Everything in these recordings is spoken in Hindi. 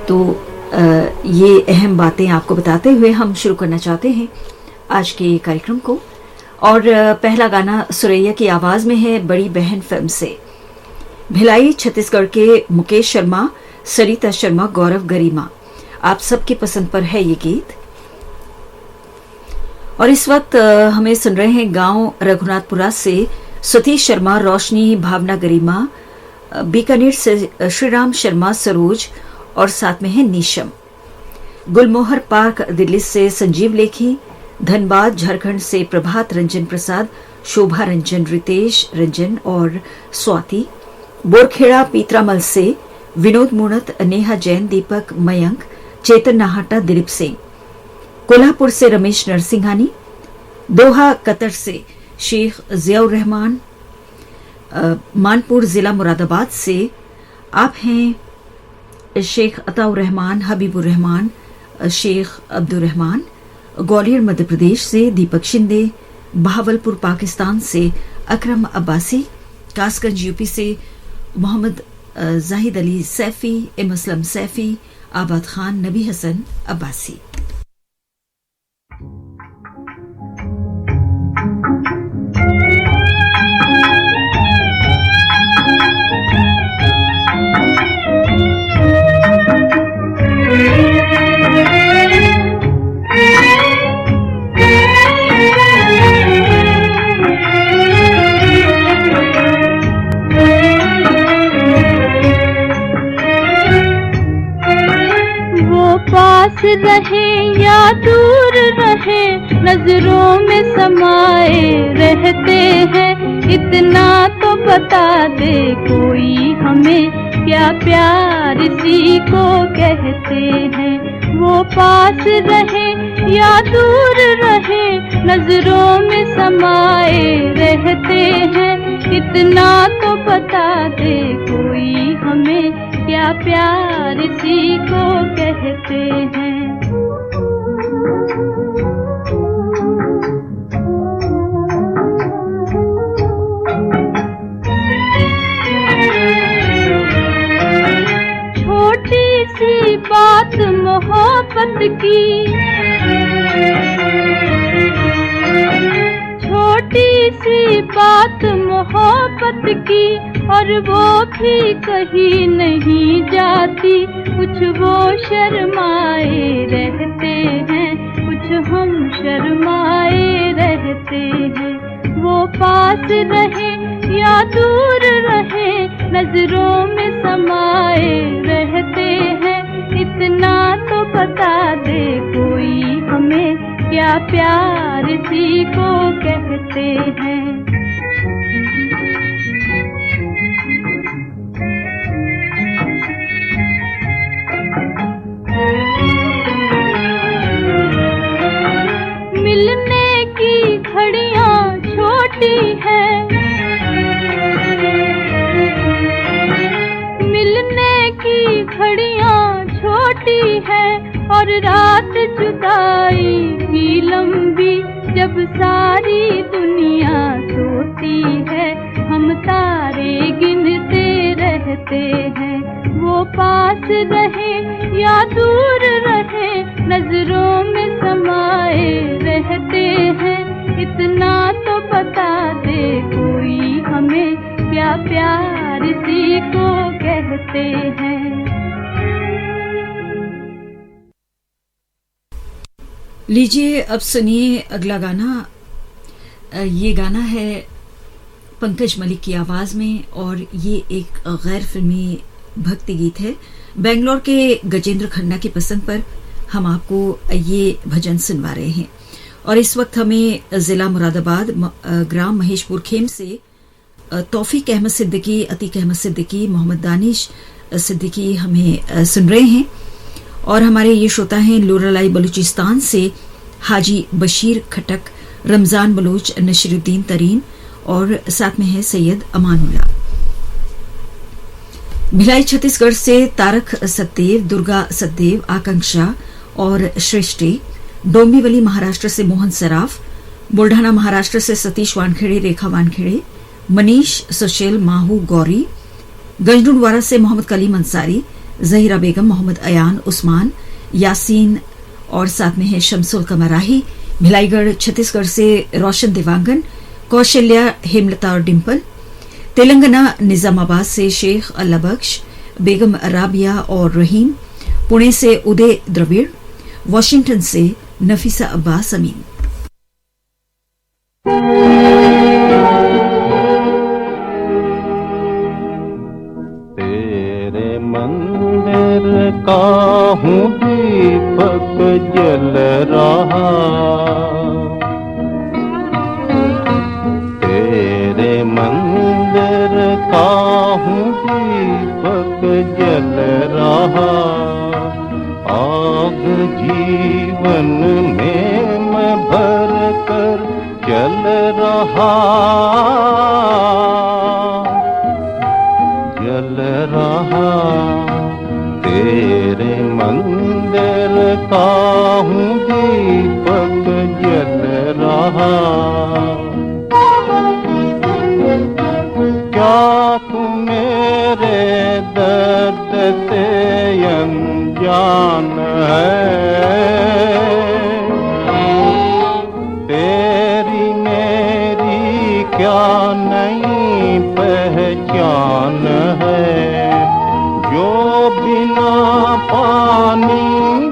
तो ये अहम बातें आपको बताते हुए हम शुरू करना चाहते हैं आज के कार्यक्रम को। और पहला गाना सुरैया की आवाज में है बड़ी बहन फिल्म से। भिलाई छत्तीसगढ़ के मुकेश शर्मा, सरिता शर्मा, गौरव गरिमा, आप सबकी पसंद पर है ये गीत। और इस वक्त हमें सुन रहे हैं गांव रघुनाथपुरा से सतीश शर्मा, रोशनी, भावना, गरिमा, बीकानेर से श्रीराम शर्मा, सरोज और साथ में है नीशम। गुलमोहर पार्क दिल्ली से संजीव लेखी, धनबाद झारखंड से प्रभात रंजन प्रसाद, शोभा रंजन, रितेश रंजन और स्वाति। बोरखेड़ा पीतरामल से विनोद मुणत, नेहा जैन, दीपक, मयंक, चेतन नाहटा, दिलीप सिंह। कोल्हापुर से रमेश नरसिंहानी, दोहा कतर से शेख जियाउर रहमान, मानपुर जिला मुरादाबाद से आप हैं शेख अताउर रहमान, हबीबुर रहमान, शेख अब्दुल रहमान। ग्वालियर मध्य प्रदेश से दीपक शिंदे, बहावलपुर पाकिस्तान से अकरम अब्बासी, कासगंज यूपी से मोहम्मद जाहिद अली सैफी, एम असलम सैफी, आबाद खान, नबी हसन अब्बासी। रहे या दूर रहे, नजरों में समाए रहते हैं। इतना तो बता दे कोई हमें, क्या प्यार इसी को कहते हैं। वो पास रहे या दूर रहे, नजरों में समाए रहते हैं। इतना तो बता दे कोई हमें, क्या प्यार इसी को कहते हैं। छोटी सी बात मोहब्बत की, छोटी सी बात मोहब्बत की, और वो भी कहीं नहीं जाती। कुछ वो शर्माए रहते हैं, कुछ हम शर्माए रहते हैं। वो पास रहे या दूर रहे, नजरों में समाए रहते हैं। इतना तो बता दे कोई हमें, क्या प्यार इसी को कहते हैं। मिलने की घड़ियां छोटी है, मिलने की घड़ियां छोटी है, और रात जुदाई की लंबी। जब सारी दुनिया सोती है, हम तारे गिनते रहते हैं। वो पास रहे या दूर रहे, नजरों में समाए रहते हैं। इतना तो बता दे कोई हमें, क्या प्यार इसी को कहते हैं। लीजिए अब सुनिए अगला गाना। ये गाना है पंकज मलिक की आवाज में, और ये एक गैर फिल्मी भक्ति गीत है। बेंगलोर के गजेंद्र खन्ना की पसंद पर हम आपको ये भजन सुनवा रहे हैं। और इस वक्त हमें जिला मुरादाबाद, ग्राम महेशपुर खेम से तौफीक अहमद सिद्दीकी, अतीक अहमद सिद्दीकी, मोहम्मद दानिश सिद्दीकी हमें सुन रहे हैं। और हमारे ये श्रोता हैं लोरालाई बलूचिस्तान से हाजी बशीर खटक, रमजान बलोच, नशीरुद्दीन तरीन और साथ में है सैयद अमानुल्लाह। भिलाई छत्तीसगढ़ से तारक सतदेव, दुर्गा सतदेव, आकांक्षा और सृष्टि। डोंबिवली महाराष्ट्र से मोहन सराफ, बुल्ढाना महाराष्ट्र से सतीश वानखेड़े, रेखा वानखेड़े, मनीष, सुशील, माहू, गौरी। गंजडुडवारा से मोहम्मद कलीम अंसारी, जहीरा बेगम, मोहम्मद अयान, उस्मान, यासीन और साथ में है शमसुल कमराही। भिलाईगढ़ छत्तीसगढ़ से रोशन देवांगन, कौशल्या, हेमलता और डिम्पल। तेलंगाना निजामाबाद से शेख अल्लाह बख्श, बेगम राबिया और रहीम। पुणे से उदय द्रविड़, वॉशिंगटन से नफीसा अब्बास अमीन। तेरे मंदिर का हूँ दीपक जल रहा, तेरे मंदिर का हूँ दीपक जल रहा। आग जीवन में मैं भर कर चल रहा, जल रहा। तेरे मंदिर का हूँ दीपक जल रहा। क्या तू मेरे दर्द से अनजान है? तेरी मेरी क्या नई पहचान है? जो बिना पानी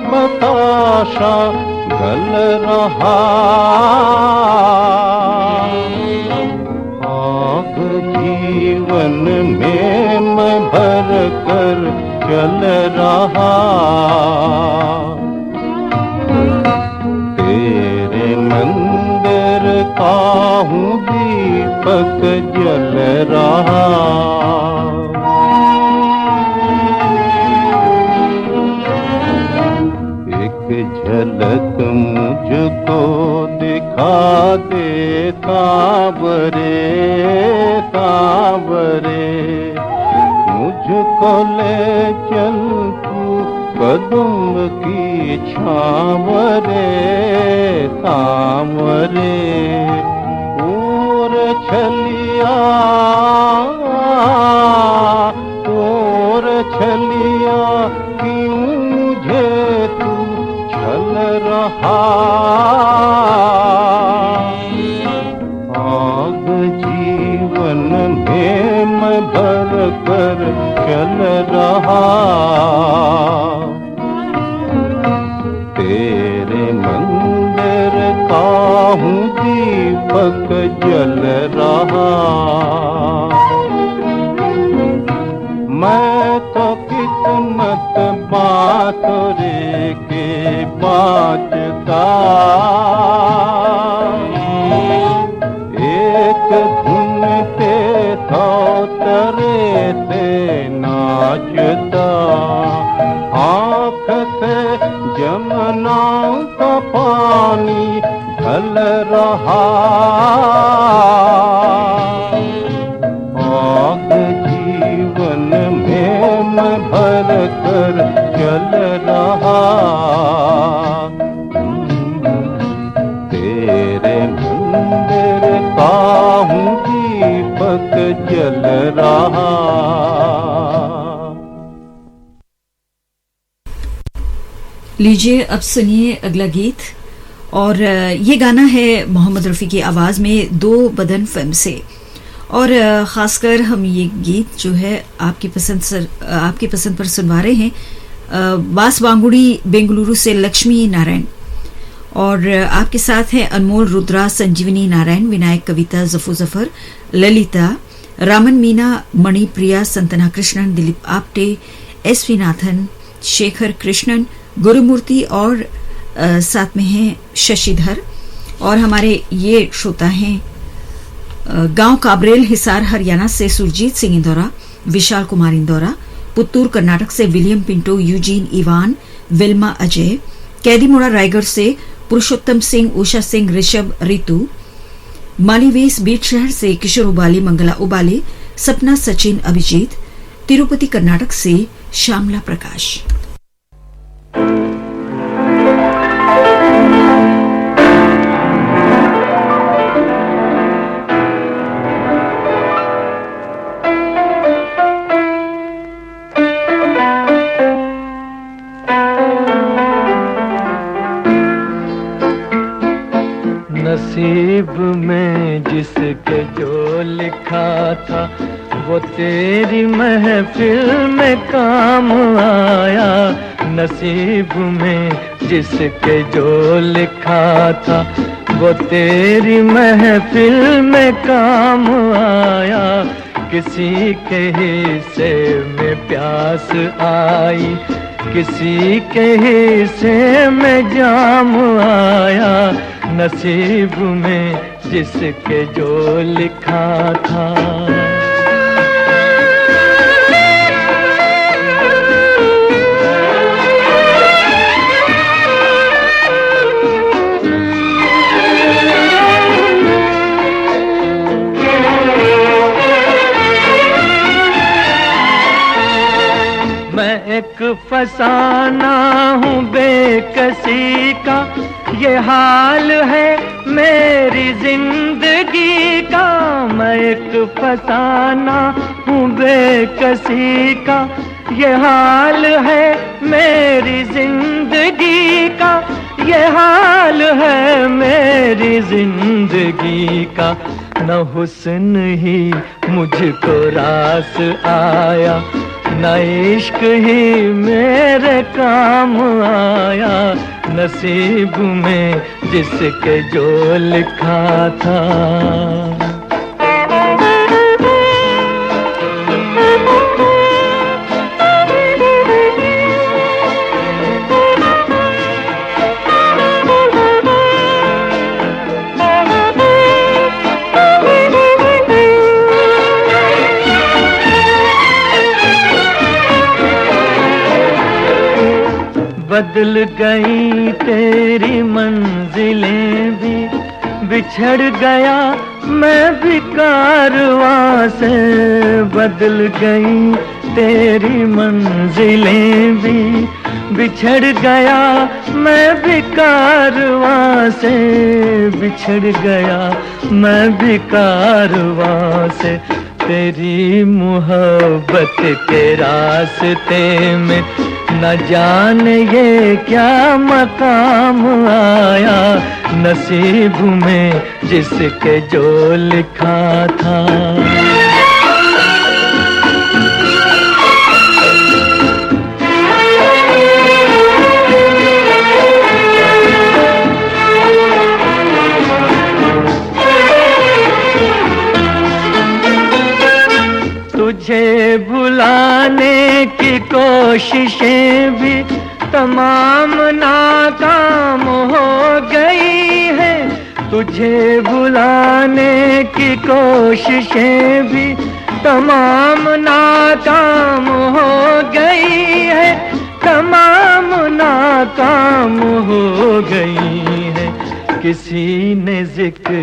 बताशा गल रहा, आग जीवन में मैं भर कर चल रहा। तेरे मंदिर का हूँ दीपक जल रहा। एक झलक मुझको दिखा दे सावरे, सावरे। मुझको ले चल तू कदम की छाँव रे, सांवरे। और छलिया, और छलिया क्यों मुझे तू छल रहा? आग जीवन में मैं भर कर चल रहा। तेरे मंदिर का हूँ दीपक जल रहा। मैं तो किस्मत बांसुरी के बाजता, एक धुन पे सौतरे से नाचता। आँख से जमुना का पानी ढल रहा, आग जीवन में मैं भर कर चल रहा। तेरे मंदिर का हूँ दीपक जल रहा। लीजिए अब सुनिए अगला गीत, और ये गाना है मोहम्मद रफ़ी की आवाज़ में दो बदन फिल्म से। और ख़ासकर हम ये गीत जो है आपकी पसंद पर सुनवा रहे हैं बांसवांगुड़ी बेंगलुरु से लक्ष्मी नारायण, और आपके साथ हैं अनमोल, रुद्रा, संजीवनी नारायण, विनायक, कविता, जफू जफर, ललिता, रामन, मीना, मणि, प्रिया, संतना कृष्णन, दिलीप आप्टे, एस वी नाथन, शेखर कृष्णन, गुरुमूर्ति और साथ में हैं शशिधर। और हमारे ये श्रोता हैं गांव काबरेल, हिसार, हरियाणा से सुरजीत सिंह इंदौरा, विशाल कुमार इंदौरा, पुत्तूर कर्नाटक से William Pinto, Eugene, Ivan, Wilma, Ajay, कैदीमोड़ा रायगढ़ से पुरुषोत्तम सिंह, उषा सिंह, ऋषभ, रितु, मालीवेस बीट शहर से किशोर उबाले, मंगला उबाले, सपना, सचिन, अभिजीत, तिरुपति कर्नाटक से श्यामला प्रकाश। नसीब में जिसके जो लिखा था वो तेरी महफिल में काम आया। नसीब में जिसके जो लिखा था वो तेरी महफिल में काम आया। किसी के हिस्से में प्यास आई, किसी के हिस्से में जाम आया। नसीब में जिसके जो लिखा था। एक फसाना हूँ बेकसी का, ये हाल है मेरी जिंदगी का। मैं एक फसाना हूँ बेकसी का, ये हाल है मेरी जिंदगी का। ये हाल है मेरी जिंदगी का। न हुस्न ही मुझको रास आया, न इश्क ही मेरे काम आया। नसीब में जिसके जो लिखा था। बदल गई तेरी मंजिलें भी, बिछड़ गया मैं भी कारवां से। बदल गई तेरी मंजिलें भी, बिछड़ गया मैं भी कारवां से। बिछड़ गया मैं भी कारवां से। तेरी मोहब्बत के रास्ते में न जाने ये क्या मकाम आया। नसीब में जिसके जो लिखा था। तुझे भुलाने की कोशिशें भी तमाम नाकाम हो गई है। तुझे भुलाने की कोशिशें भी तमाम नाकाम हो गई है। तमाम नाकाम हो गई है। किसी ने जिक्र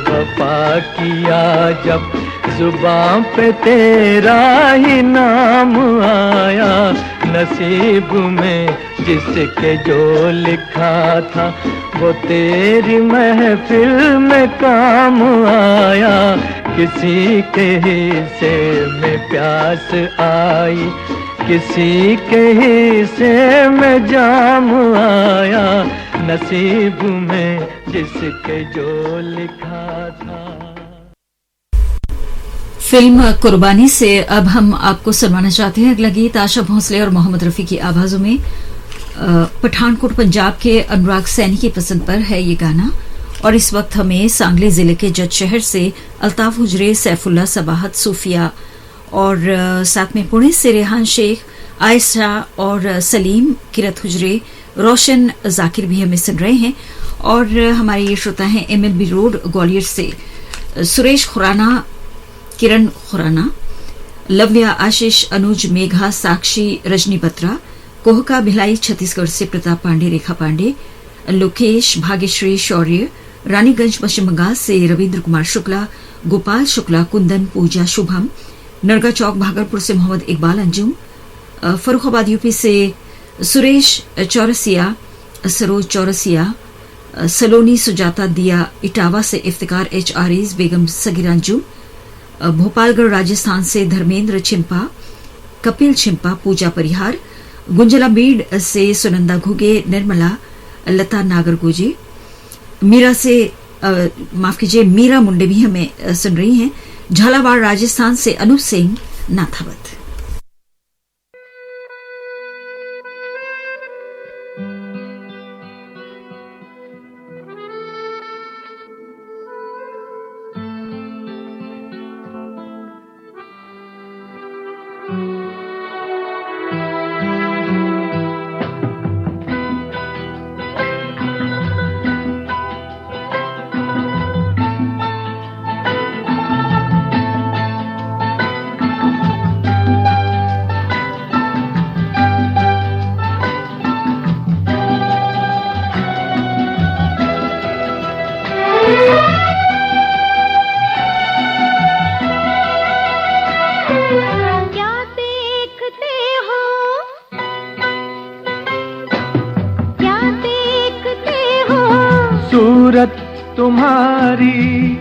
वफा किया जब, जुबां पे तेरा ही नाम आया। नसीब में जिसके जो लिखा था वो तेरी महफिल में काम आया। किसी के हिस्से में प्यास आई, किसी के हिस्से में जाम आया। नसीब में जिसके जो लिखा था। फिल्म कुर्बानी से अब हम आपको सुनवाना चाहते हैं अगला गीत। आशा भोसले और मोहम्मद रफी की आवाजों में पठानकोट पंजाब के अनुराग सैनी की पसंद पर है ये गाना। और इस वक्त हमें सांगली जिले के जज शहर से अल्ताफ हुजरे, सैफुल्ला, सबाहत, सूफिया और साथ में पुणे से रेहान शेख, आयशा और सलीम, किरत हुजरे, रोशन जाकिर भी हमें सुन रहे हैं। और हमारे ये श्रोता हैं MLB रोड ग्वालियर से सुरेश खुराना, किरण खुराना, लव्या, आशीष, अनुज, मेघा, साक्षी, रजनी बत्रा, कोहका भिलाई छत्तीसगढ़ से प्रताप पांडे, रेखा पांडे, लोकेश, भाग्यश्री, शौर्य, रानीगंज पश्चिम बंगाल से रविंद्र कुमार शुक्ला, गोपाल शुक्ला, कुंदन, पूजा, शुभम, नरगा चौक भागलपुर से मोहम्मद इकबाल अंजुम, फरुखाबाद यूपी से सुरेश चौरसिया, सरोज चौरसिया, सलोनी, सुजाता, दिया, इटावा से इफ्तिकार, HREs, बेगम सगीर अंजुम, भोपालगढ़ राजस्थान से धर्मेंद्र छिंपा, कपिल छिंपा, पूजा परिहार, गुंजला बीड से सुनंदा घुगे, निर्मला, लता नागरगोजे, मीरा से माफ कीजिए, मीरा मुंडे भी हमें सुन रही हैं। झालावाड़ राजस्थान से अनूप सिंह नाथावत। सूरत तुम्हारी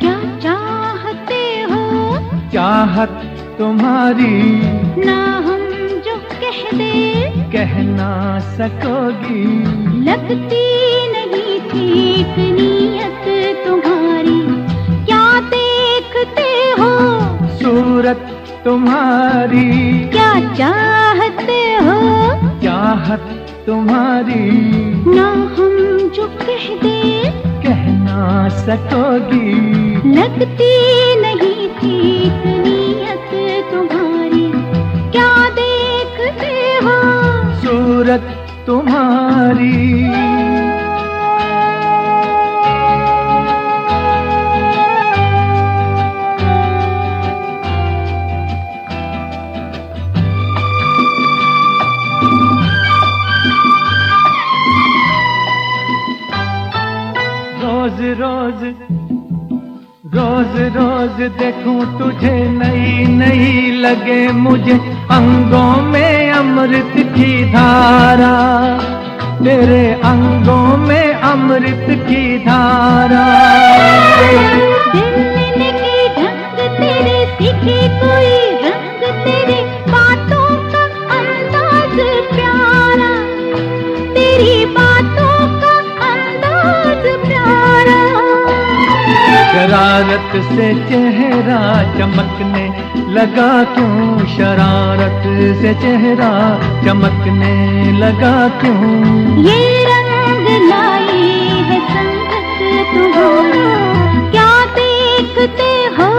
क्या चाहते हो, चाहत तुम्हारी ना हम जो कह दे कह ना सकोगी, लगती नहीं ठीक नीयत तुम्हारी। क्या देखते हो, सूरत तुम्हारी क्या चाहते हो, चाहत तुम्हारी ना हम जो कह दे कह ना सकोगी, लगती नहीं ठीक नीयत तुम्हारी। क्या देखते हो, सूरत तुम्हारी। रोज रोज रोज देखूं तुझे नई नई लगे मुझे, अंगों में अमृत की धारा, तेरे अंगों में अमृत की धारा। दिल के ढंग तेरे सीखे कोई रंग, तेरे बातों का अंदाज प्यारा, तेरी बातों का अंदाज प्यारा। शरारत से चेहरा चमकने लगा क्यों, शरारत से चेहरा चमकने लगा क्यों, ये रंग लाई है संगत तुम्हारी। क्या देखते हो,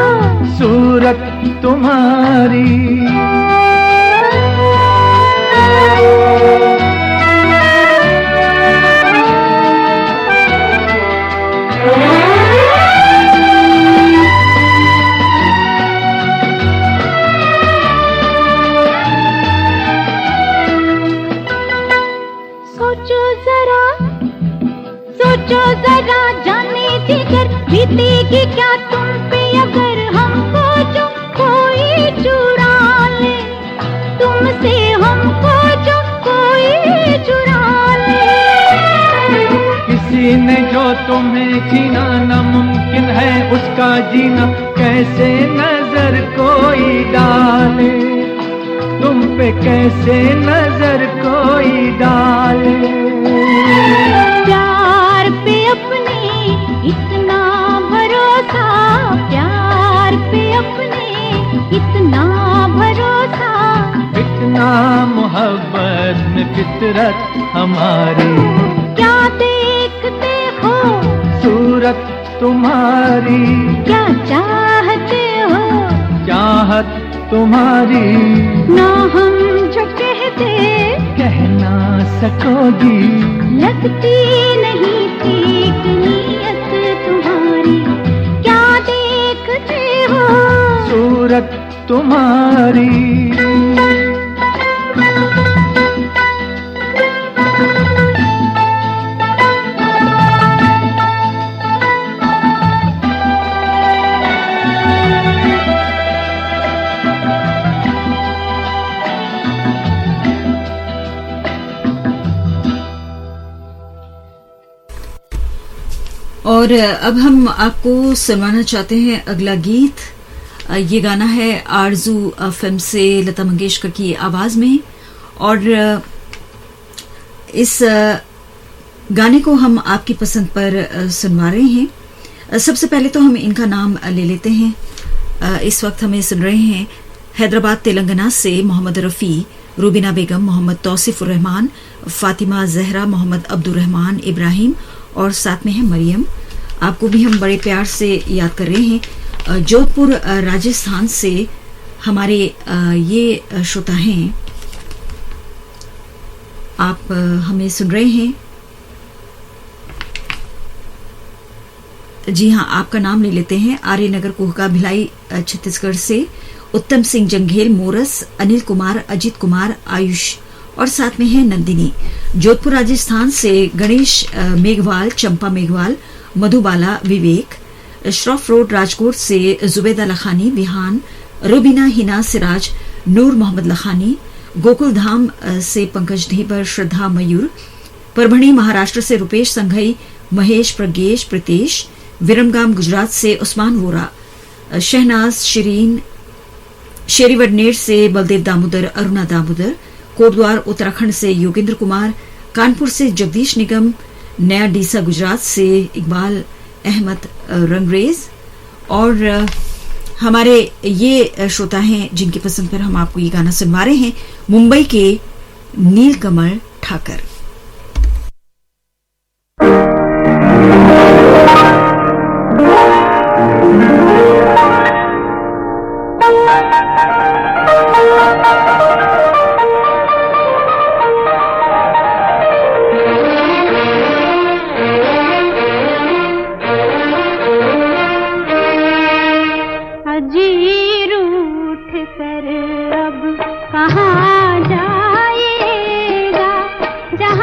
सूरत तुम्हारी। सोचो जरा जाने जिगर, बीतेगी क्या तुम पे अगर हमको जो कोई चुरा ले, तुमसे हमको जो कोई चुरा ले। किसी ने जो तुम्हें छीना नामुमकिन है उसका जीना, कैसे नजर कोई डाले, तुम पे कैसे नजर कोई डाले। प्यार पे अपने इतना भरोसा, प्यार पे अपने इतना भरोसा, इतना मोहब्बत में फितरत हमारी। क्या देखते हो, सूरत तुम्हारी। क्या चाहते हो, चाहत तुम्हारी ना हम जो कहते कह ना सकोगी, लगती नहीं ठीक नीयत तुम्हारी। क्या देखते हो, सूरत तुम्हारी। और अब हम आपको सुनवाना चाहते हैं अगला गीत। ये गाना है आरजू फिल्म से लता मंगेशकर की आवाज में, और इस गाने को हम आपकी पसंद पर सुनवा रहे हैं। सबसे पहले तो हम इनका नाम ले लेते हैं। इस वक्त हमें सुन रहे हैं हैदराबाद तेलंगाना से मोहम्मद रफ़ी, रूबीना बेगम, मोहम्मद तौसीफुर रहमान, फातिमा जहरा, मोहम्मद अब्दुल रहमान इब्राहिम और साथ में है मरियम। आपको भी हम बड़े प्यार से याद कर रहे हैं। जोधपुर राजस्थान से हमारे ये श्रोता हैं। आप हमें सुन रहे हैं। जी हाँ, आपका नाम ले लेते हैं। आर्यनगर कोहका भिलाई छत्तीसगढ़ से उत्तम सिंह जंघेल, मोरस, अनिल कुमार, अजित कुमार, आयुष और साथ में है नंदिनी। जोधपुर राजस्थान से गणेश मेघवाल, चंपा मेघवाल, मधुबाला, विवेक। श्रॉफ रोड राजकोट से जुबैदा लखानी, विहान, रूबीना, हिना, सिराज, नूर मोहम्मद लखानी। गोकुल धाम से पंकज ढीबर, श्रद्धा, मयूर। परभणी महाराष्ट्र से रुपेश संघई, महेश, प्रज्ञेश, प्रीतेश। विरमगाम गुजरात से उस्मान वोरा, शहनाज, शिरीन। शेरीवडनेर से बलदेव दामोदर, अरुणा दामोदर। कोटद्वार उत्तराखंड से योगेंद्र कुमार। कानपुर से जगदीश निगम। नया डीसा गुजरात से इकबाल अहमद रंगरेज। और हमारे ये श्रोता हैं जिनकी पसंद पर हम आपको ये गाना सुनवा रहे हैं, मुंबई के नीलकमल ठाकर। कहाँ जाएगा जहाँ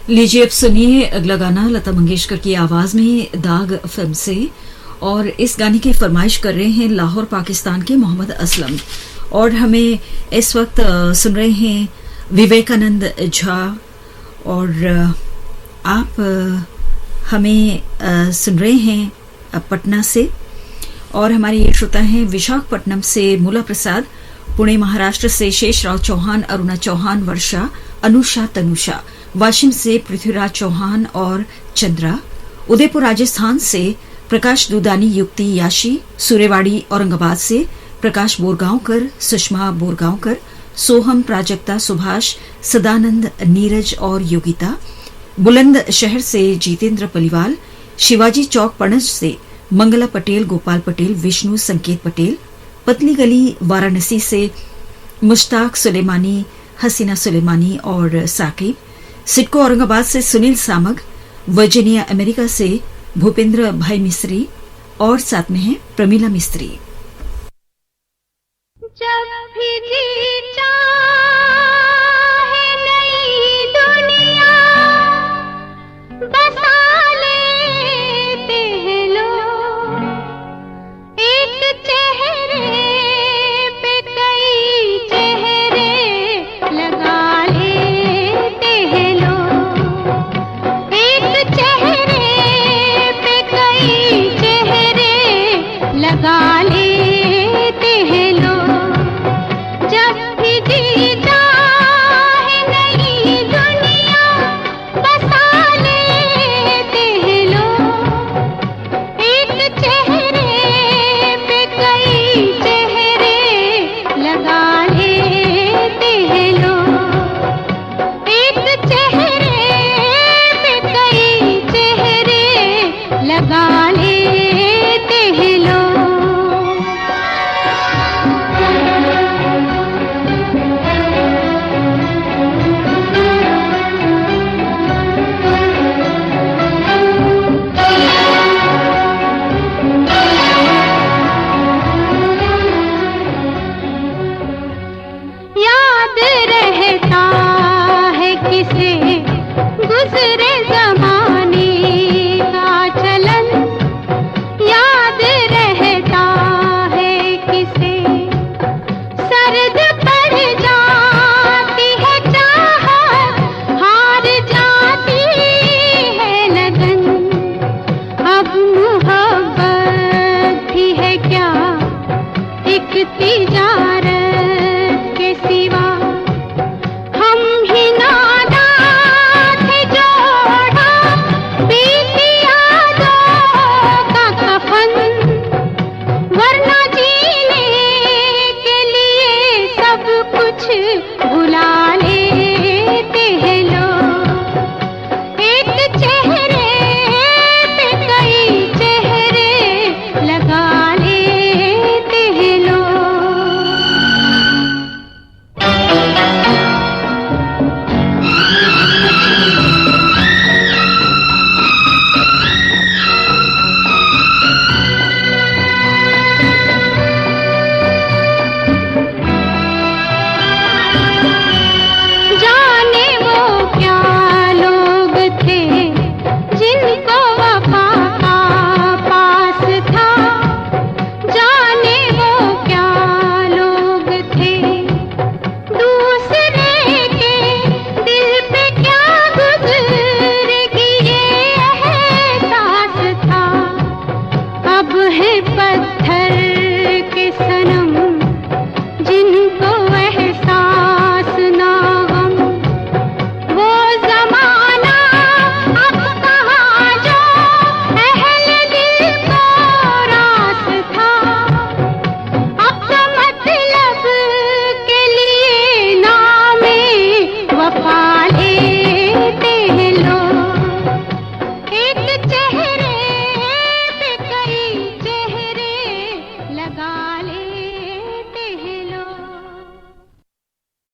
लीजिए अब सुनिए अगला गाना लता मंगेशकर की आवाज में दाग फिल्म से, और इस गाने की फरमाइश कर रहे हैं लाहौर पाकिस्तान के मोहम्मद असलम। और हमें इस वक्त सुन रहे हैं विवेकानंद झा, और आप हमें सुन रहे हैं पटना से, और हमारे ये श्रोता हैं विशाखापट्टनम से मूला प्रसाद, पुणे महाराष्ट्र से शेषराव चौहान, अरुणा चौहान, वर्षा, अनुषा, तनुषा, वाशिम से पृथ्वीराज चौहान और चंद्रा, उदयपुर राजस्थान से प्रकाश दुदानी, युक्ति, याशी, सूर्यवाड़ी औरंगाबाद से प्रकाश बोरगांवकर, सुषमा बोरगांवकर, सोहम, प्राजक्ता, सुभाष, सदानंद, नीरज और योगिता, बुलंद शहर से जीतेंद्र पलिवाल, शिवाजी चौक पणज से मंगला पटेल, गोपाल पटेल, विष्णु, संकेत पटेल, पतली गली वाराणसी से मुश्ताक सुलेमानी, हसीना सुलेमानी और साकिब, सिडको औरंगाबाद से सुनील सामग, वर्जीनिया अमेरिका से भूपेंद्र भाई मिस्त्री, और साथ में है प्रमीला मिस्त्री। जब भी जी चाहे नई दुनिया बसा लेते हैं लोग, एक चेहरे पे कई चेहरे लगा लेते हैं लोग, एक चेहरे पे कई चेहरे लगा लेते हैं लोग। जब भी जी चाहे नई दुनिया बसा लेते हैं लोग, एक चेहरे पे कई चेहरे लगा लेते हैं लोग, एक चेहरे पे कई चेहरे लगा